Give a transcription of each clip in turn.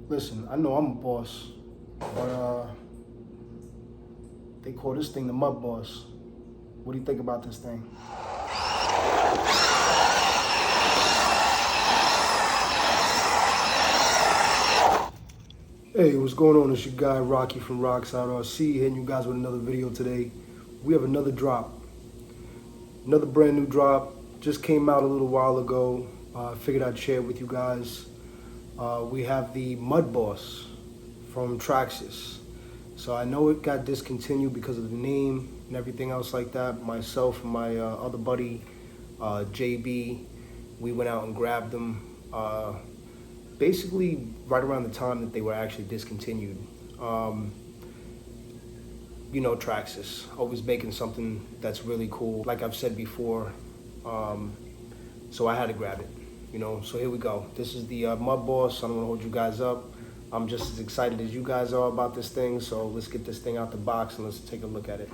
Listen, I know I'm a boss, but they call this thing the MUDBOSS. What do you think about this thing? Hey, what's going on? It's your guy Rocky from TRAXXAS RC, hitting you guys with another video today. We have another drop, another brand new drop. Just came out a little while ago. Figured I'd share it with you guys. We have the MUDBOSS from TRAXXAS. So I know it got discontinued because of the name and everything else like that. Myself and my other buddy, JB, we went out and grabbed them. Basically right around the time that they were actually discontinued. You know, TRAXXAS, always making something that's really cool, like I've said before. So I had to grab it, you know. So here we go. This is the MUDBOSS. I don't want to hold you guys up. I'm just as excited as you guys are about this thing. So let's get this thing out the box and let's take a look at it.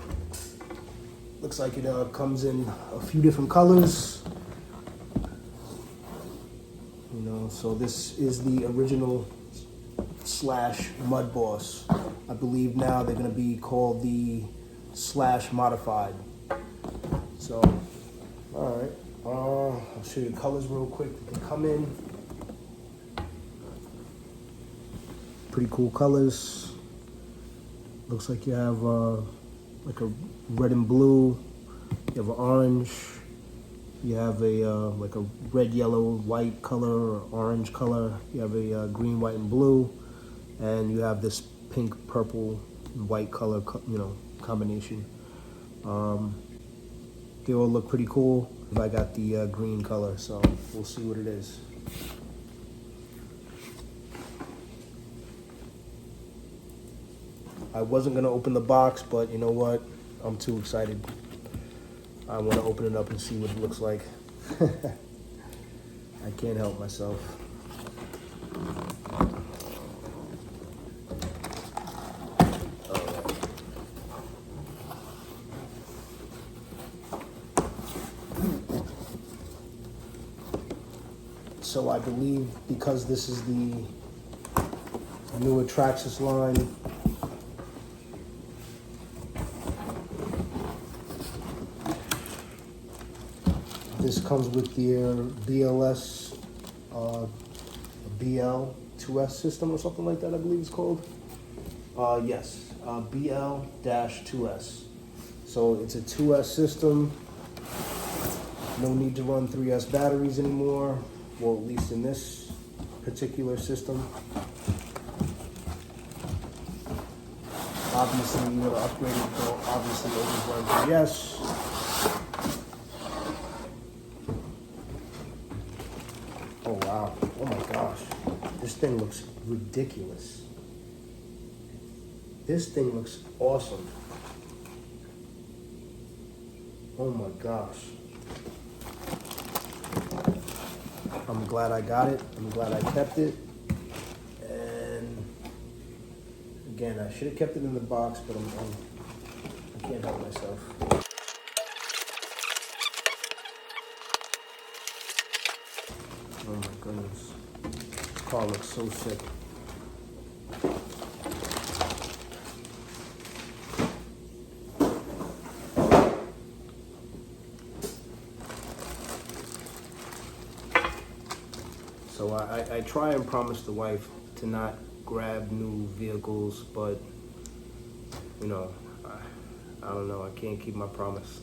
Looks like it comes in a few different colors. You know, so this is the original / MUDBOSS. I believe now they're going to be called the / modified. So, all right. I'll show you the colors real quick that they come in. Pretty cool colors. Looks like you have like a red and blue. You have an orange. You have a like a red, yellow, white color or orange color. You have a green, white, and blue, and you have this pink, purple, and white color, you know, combination. They all look pretty cool. I got the green color, so we'll see what it is. I wasn't gonna open the box, but you know what? I'm too excited. I want to open it up and see what it looks like. I can't help myself. So I believe because this is the newer TRAXXAS line, this comes with their BLS, BL2S system or something like that, I believe it's called. Yes, BL-2S. So it's a 2S system. No need to run 3S batteries anymore. Well, at least in this particular system. Obviously, you gotta upgrade it, so obviously always run 3S. Oh wow, oh my gosh. This thing looks ridiculous. This thing looks awesome. Oh my gosh. I'm glad I got it. I'm glad I kept it. And again, I should have kept it in the box, but I can't help myself. Oh my goodness. This car looks so sick. So I try and promise the wife to not grab new vehicles, but you know, I don't know, I can't keep my promise.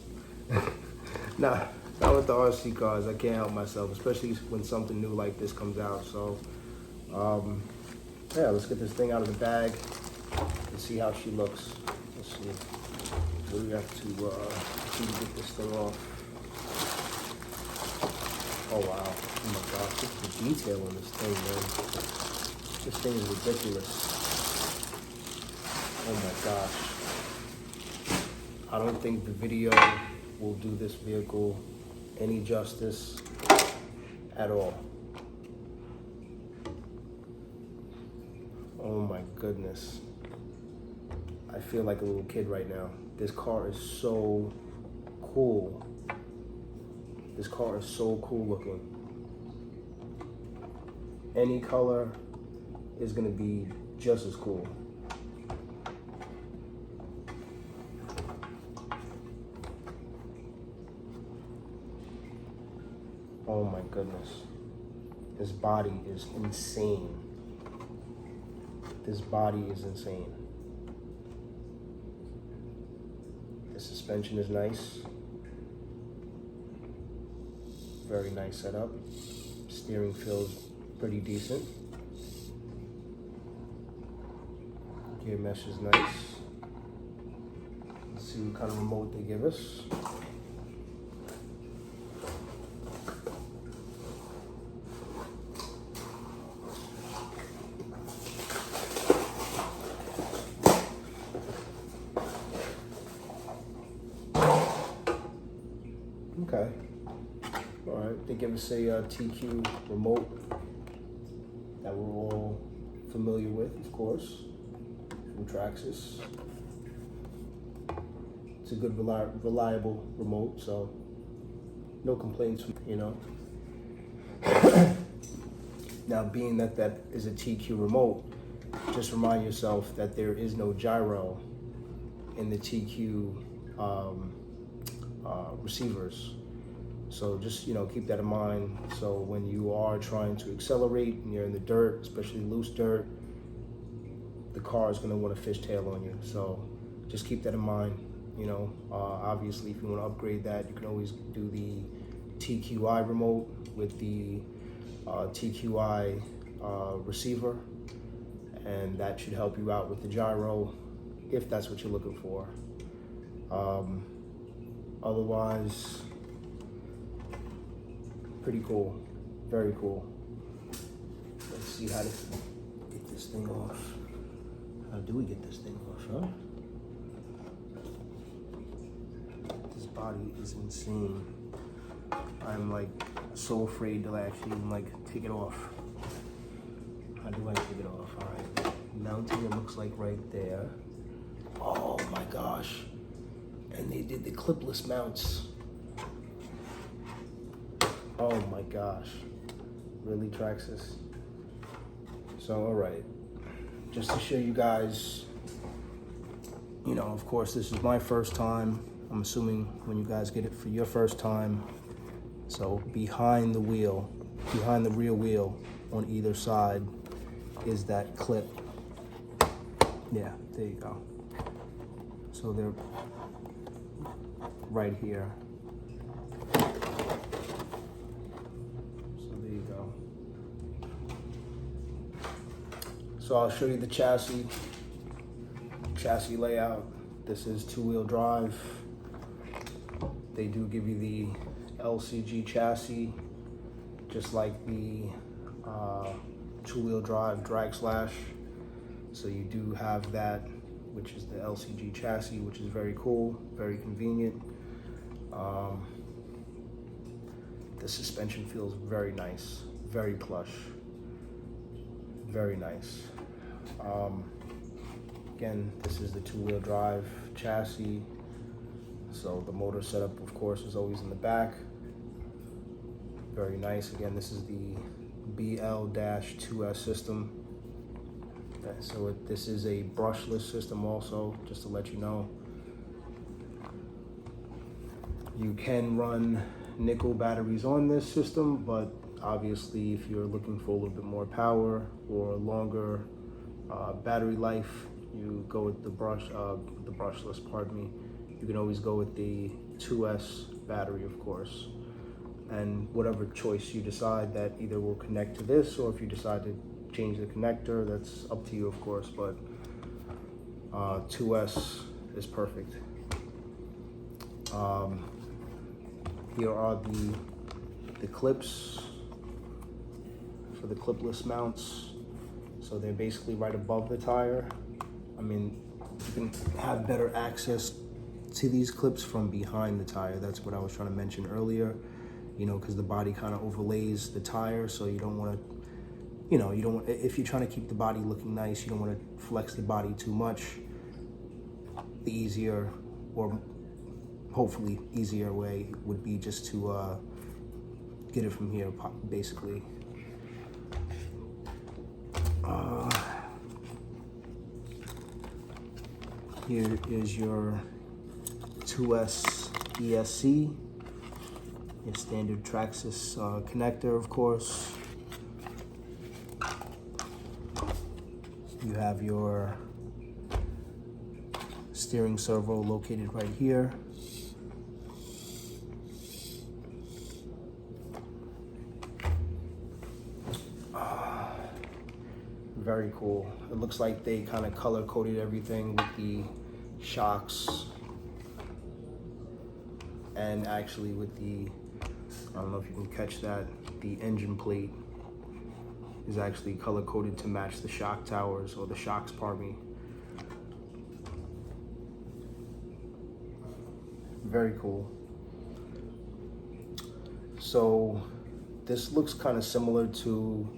Not with the RC cars, I can't help myself, especially when something new like this comes out. So yeah, let's get this thing out of the bag and see how she looks. Let's see. We have to get this thing off. Oh wow, oh my gosh, look at the detail on this thing, man. This thing is ridiculous. Oh my gosh. I don't think the video will do this vehicle any justice at all. Oh my goodness. I feel like a little kid right now. This car is so cool. This car is so cool looking. Any color, is gonna be just as cool. Oh my goodness. This body is insane. This body is insane. The suspension is nice. Very nice setup. Steering feels pretty decent. Gear mesh is nice. Let's see what kind of remote they give us. Okay. All right. They give us a TQ remote that we're all familiar with, of course, from TRAXXAS. It's a good, reliable remote, so no complaints, you know. Now, being that that is a TQ remote, just remind yourself that there is no gyro in the TQ receivers. So just, you know, keep that in mind. So when you are trying to accelerate and you're in the dirt, especially loose dirt, the car is going to want to fishtail on you. So just keep that in mind. You know, obviously, if you want to upgrade that, you can always do the TQI remote with the TQI receiver, and that should help you out with the gyro if that's what you're looking for. Otherwise, pretty cool, very cool. Let's see how to get this thing off. How do we get this thing off, huh? This body is insane. I'm like so afraid to actually like take it off. How do I take it off? All right, mounting, it looks like right there. Oh my gosh. And they did the clipless mounts. Oh my gosh. Really, TRAXXAS? So, all right. Just to show you guys, you know, of course, this is my first time. I'm assuming when you guys get it for your first time. So behind the wheel, behind the rear wheel on either side is that clip. Yeah, there you go. So they're right here. So there you go. So I'll show you the chassis layout. This is two-wheel drive. They do give you the LCG chassis, just like the two-wheel drive TRAXXAS. So you do have that, which is the LCG chassis, which is very cool, very convenient. The suspension feels very nice, very plush, very nice. Again, this is the two-wheel drive chassis. So the motor setup, of course, is always in the back. Very nice. Again, this is the BL-2S system. So this is a brushless system also, just to let you know. You can run nickel batteries on this system, but obviously if you're looking for a little bit more power or longer battery life, you go with the brushless, pardon me. You can always go with the 2S battery, of course. And whatever choice you decide, that either will connect to this, or if you decide to change the connector, that's up to you, of course, but 2S is perfect. Here are the clips for the clipless mounts. So they're basically right above the tire. I mean, you can have better access to these clips from behind the tire. That's what I was trying to mention earlier, you know, because the body kind of overlays the tire, so you don't want to, you know, you don't want, if you're trying to keep the body looking nice, you don't want to flex the body too much. The easier, or hopefully easier way would be just to get it from here, basically. Here is your 2S ESC, your standard TRAXXAS connector, of course. You have your steering servo located right here. Very cool. It looks like they kind of color coded everything with the shocks and actually with the, I don't know if you can catch that, the engine plate is actually color coded to match the shock towers, or the shocks, pardon me. Very cool. So this looks kind of similar to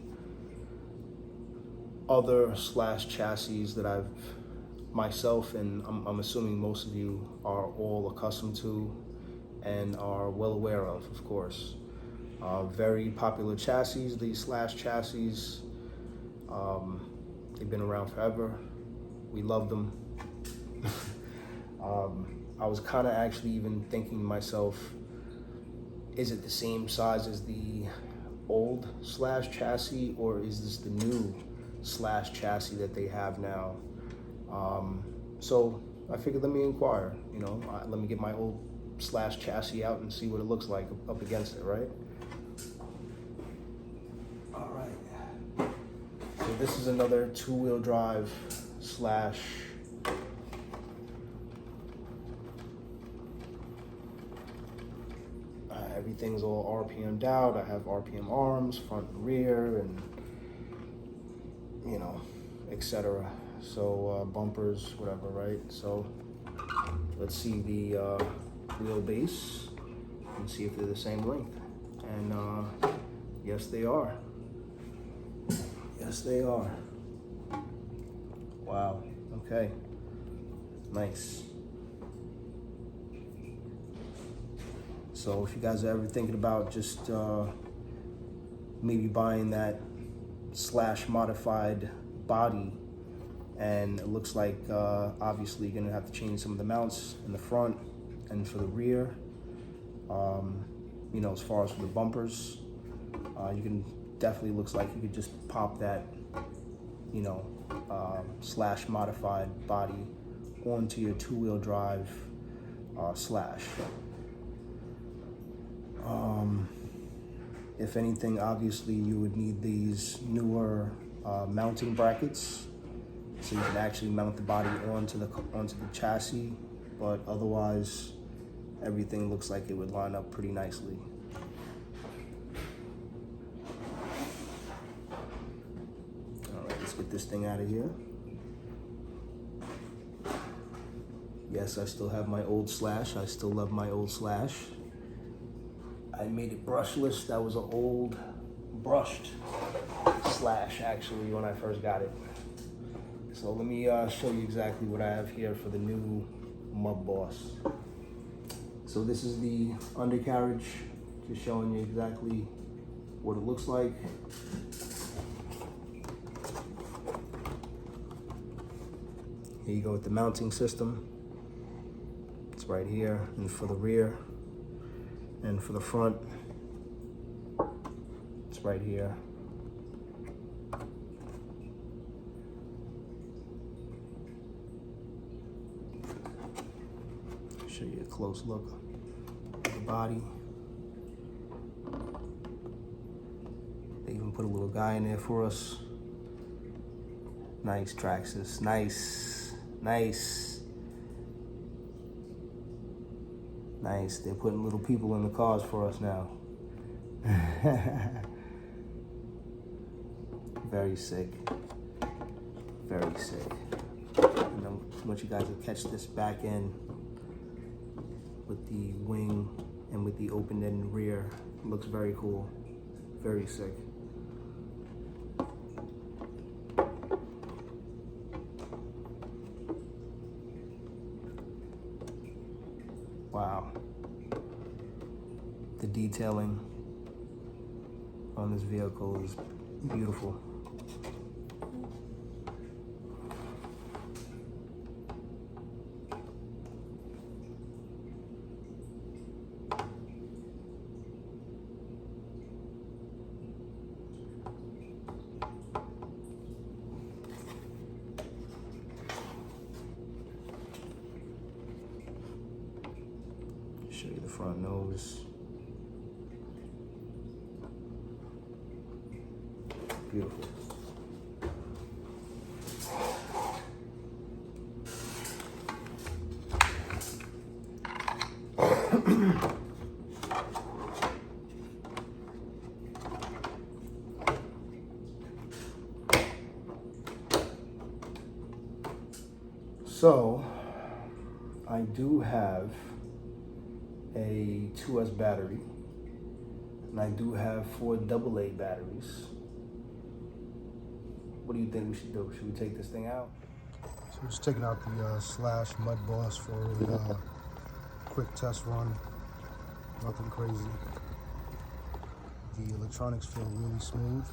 other slash chassis that I've myself, and I'm assuming most of you are all accustomed to and are well aware of course. Very popular chassis, these slash chassis. They've been around forever. We love them. I was kind of actually even thinking to myself, is it the same size as the old slash chassis, or is this the new slash chassis that they have now? So I figured, let me inquire, you know, let me get my old slash chassis out and see what it looks like up against it, right? All right. So this is another two-wheel drive slash everything's all RPM'd out. I have RPM arms, front and rear, and you know, etc. So bumpers, whatever, right? So let's see the wheelbase and see if they're the same length. And yes, they are. Yes, they are. Wow. Okay. Nice. So if you guys are ever thinking about just maybe buying that slash modified body, and it looks like obviously you're gonna have to change some of the mounts in the front and for the rear, you know, as far as for the bumpers, you can definitely, looks like you could just pop that, you know, slash modified body onto your two-wheel drive slash. If anything, obviously you would need these newer mounting brackets, so you can actually mount the body onto the chassis, but otherwise everything looks like it would line up pretty nicely. All right, let's get this thing out of here. Yes, I still have my old slash. I still love my old slash. I made it brushless. That was an old brushed slash actually when I first got it. So let me show you exactly what I have here for the new MUDBOSS. So this is the undercarriage, just showing you exactly what it looks like. Here you go with the mounting system. It's right here, and for the rear. And for the front, it's right here. Show you a close look at the body. They even put a little guy in there for us. Nice, TRAXXAS, nice, nice. Nice, they're putting little people in the cars for us now. Very sick. Very sick. And I want you guys to catch this back end with the wing and with the open end rear. It looks very cool. Very sick. Wow. The detailing on this vehicle is beautiful. Show you the front nose. Beautiful. So, I do have a 2S battery, and I do have 4 AA batteries. What do you think we should do? Should we take this thing out? So we're just taking out the Slash MUDBOSS for a quick test run. Nothing crazy. The electronics feel really smooth.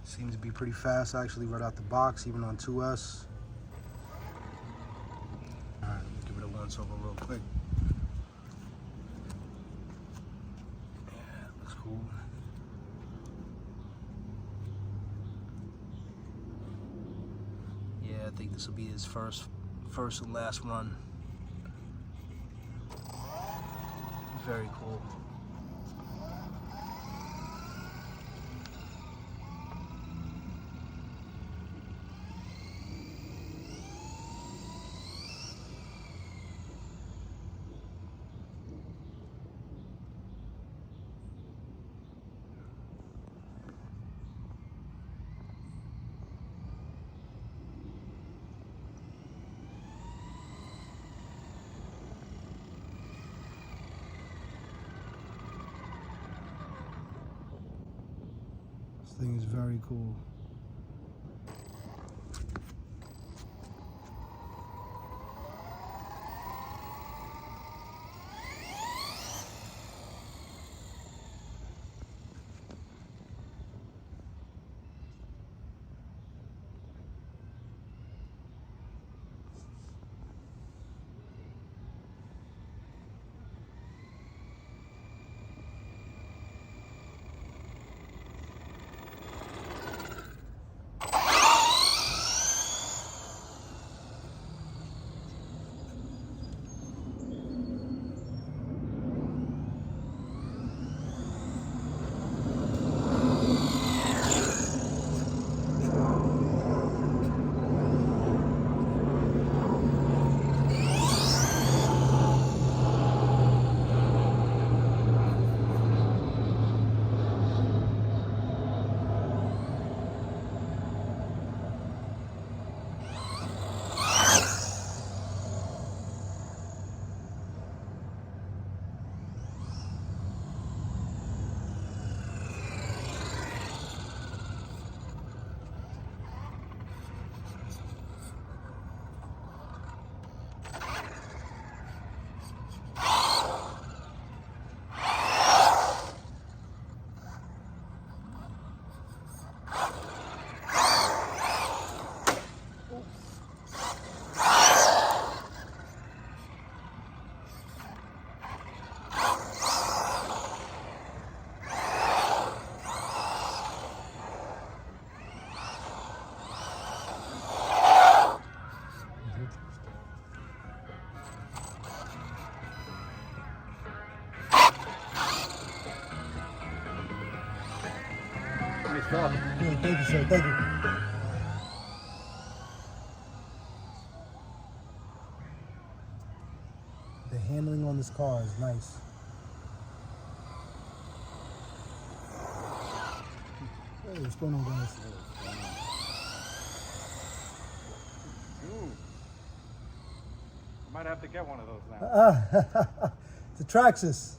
Seems to be pretty fast actually right out the box, even on 2S. All right, let's give it a once over real quick. Yeah, looks cool. Yeah, I think this will be his first and last run. Very cool. This thing is very cool. Yeah, thank you, sir. Thank you. The handling on this car is nice. Hey, what's going on, guys? I might have to get one of those now. It's a TRAXXAS.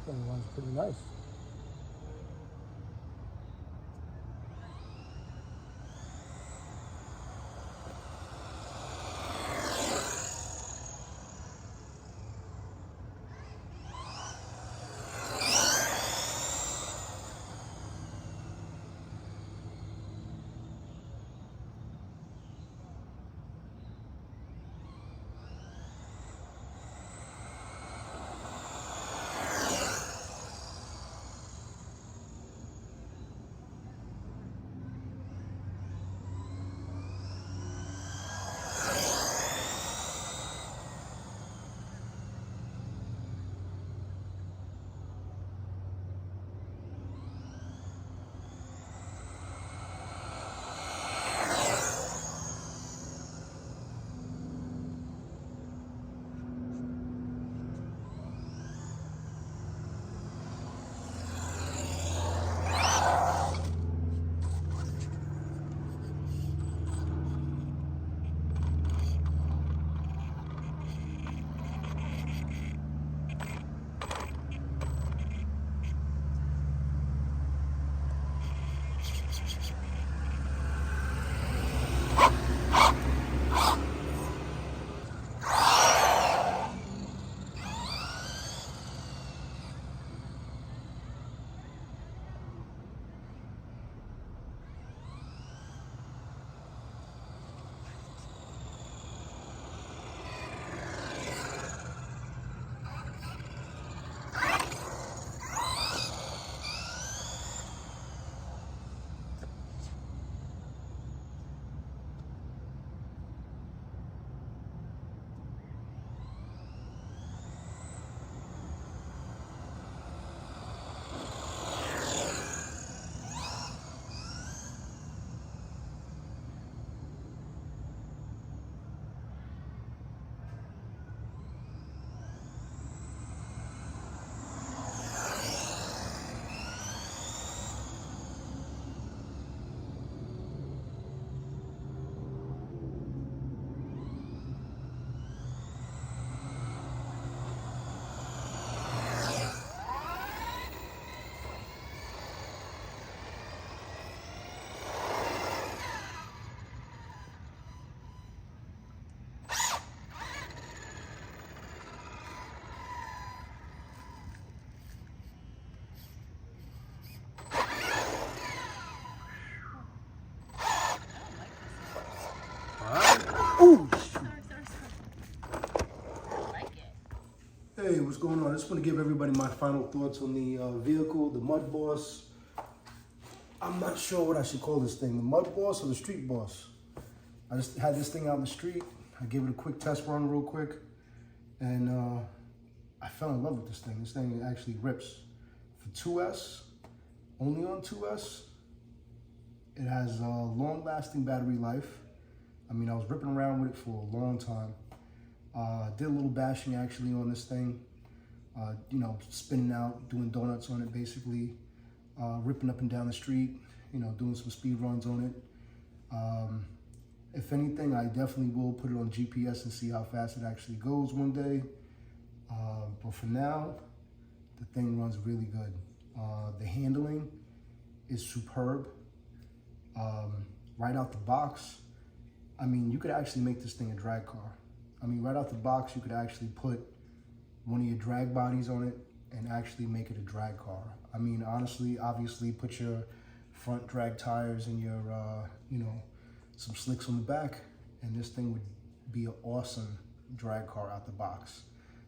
thing runs pretty nice. Ooh, shoot. Hey, what's going on? I just want to give everybody my final thoughts on the vehicle, the MUDBOSS. I'm not sure what I should call this thing, the MUDBOSS or the Street Boss. I just had this thing out in the street. I gave it a quick test run real quick, and I fell in love with this thing. This thing actually rips. For 2S, only on 2S, it has a long-lasting battery life. I mean, I was ripping around with it for a long time. Did a little bashing actually on this thing. You know, spinning out, doing donuts on it basically. Ripping up and down the street, you know, doing some speed runs on it. If anything, I definitely will put it on GPS and see how fast it actually goes one day. But for now, the thing runs really good. The handling is superb. Right out the box, I mean, you could actually make this thing a drag car. I mean, right out the box, you could actually put one of your drag bodies on it and actually make it a drag car. I mean, honestly, obviously put your front drag tires and your, you know, some slicks on the back, and this thing would be an awesome drag car out the box.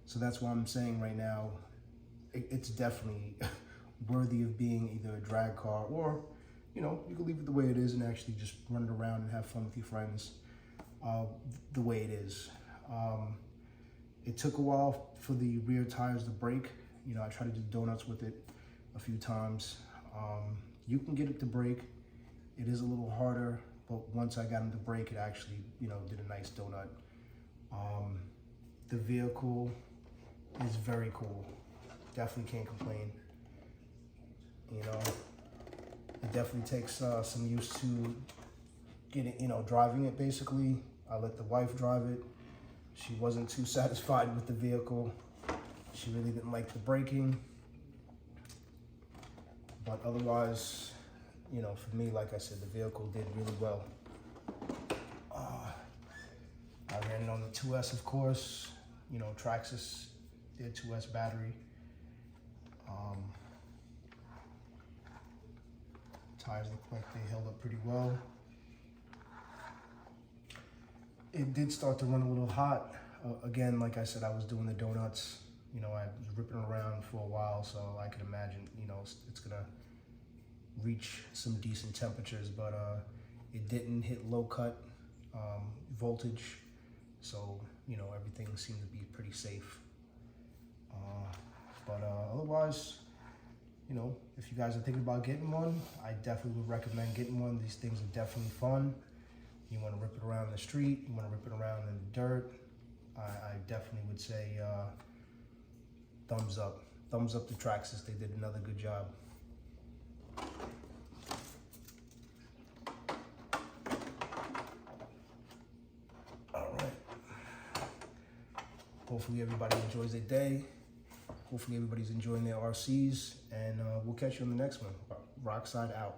So that's why I'm saying right now, it's definitely worthy of being either a drag car or, you know, you can leave it the way it is and actually just run it around and have fun with your friends the way it is. It took a while for the rear tires to break. You know, I tried to do donuts with it a few times. You can get it to break. It is a little harder, but once I got them to break, it actually, you know, did a nice donut. The vehicle is very cool. Definitely can't complain. You know, it definitely takes some use to get it, you know, driving it basically. I let the wife drive it. She wasn't too satisfied with the vehicle. She really didn't like the braking. But otherwise, you know, for me, like I said, the vehicle did really well. I ran it on the 2S, of course. You know, TRAXXAS, their 2S battery. Tires look like they held up pretty well. It did start to run a little hot. Again, like I said, I was doing the donuts. You know, I was ripping around for a while, so I can imagine, you know, it's gonna reach some decent temperatures, but it didn't hit low cut voltage, so, you know, everything seemed to be pretty safe. But otherwise, you know, if you guys are thinking about getting one, I definitely would recommend getting one. These things are definitely fun. You want to rip it around the street, you want to rip it around in the dirt, I definitely would say thumbs up. Thumbs up to TRAXXAS. They did another good job. All right. Hopefully everybody enjoys their day. Hopefully everybody's enjoying their RCs, and we'll catch you on the next one. Rockside out.